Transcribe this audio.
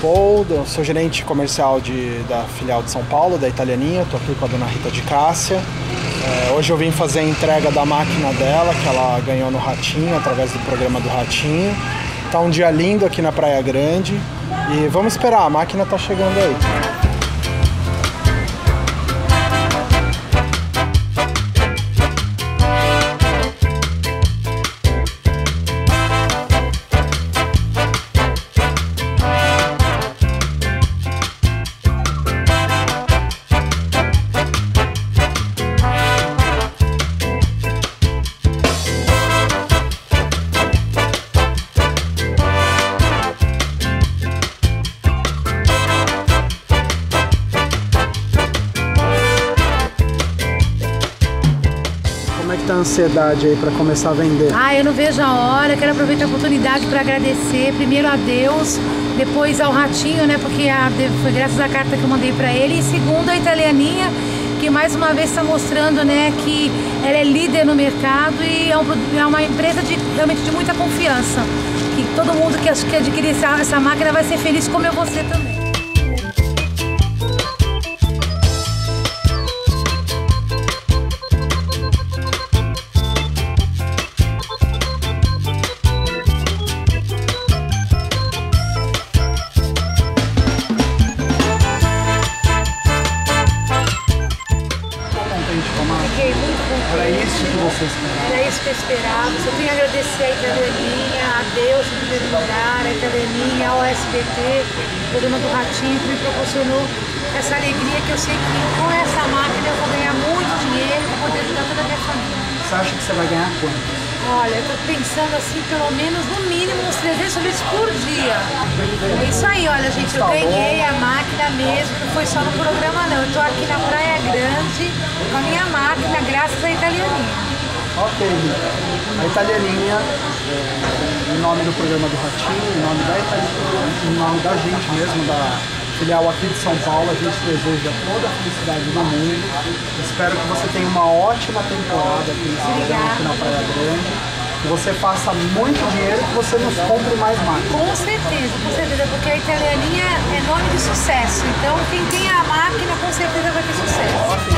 Leopoldo, sou gerente comercial da filial de São Paulo, da Italianinha. Estou aqui com a dona Rita de Cássia. Hoje eu vim fazer a entrega da máquina dela, que ela ganhou no Ratinho, através do programa do Ratinho. Tá um dia lindo aqui na Praia Grande e vamos esperar, a máquina tá chegando aí. Como é que tá a ansiedade aí para começar a vender? Eu não vejo a hora, quero aproveitar a oportunidade para agradecer primeiro a Deus, depois ao Ratinho, né, porque foi graças à carta que eu mandei para ele, e segundo a Italianinha, que mais uma vez está mostrando, né, que ela é líder no mercado e é uma empresa realmente de muita confiança, que todo mundo que adquirir essa máquina vai ser feliz, como eu vou ser também. Fiquei muito contente. Era isso que você esperava? Era isso que eu esperava. Só tenho a agradecer a Italianinha, a Deus em primeiro lugar, a Italianinha, ao SBT, o programa do Ratinho, que me proporcionou essa alegria, que eu sei que com essa máquina eu vou ganhar muito dinheiro para poder ajudar toda a minha família. Você acha que você vai ganhar quanto? Olha, eu tô pensando assim, pelo menos no mínimo uns 300 litros por dia. É isso aí, olha gente, eu ganhei a máquina mesmo, não foi só no programa não. Eu tô aqui na Praia Grande com a minha máquina, graças à Italianinha. Ok, Rita. A Italianinha, em nome do programa do Ratinho, em nome da Italianinha, em nome da gente mesmo, da filial aqui de São Paulo, a gente deseja toda a felicidade do mundo. Espero que você tenha uma ótima temporada aqui na Praia Grande, que você faça muito dinheiro e que você nos compre mais máquinas. Com certeza, porque a Italianinha é nome de sucesso. Então quem tem a máquina com certeza vai ter sucesso.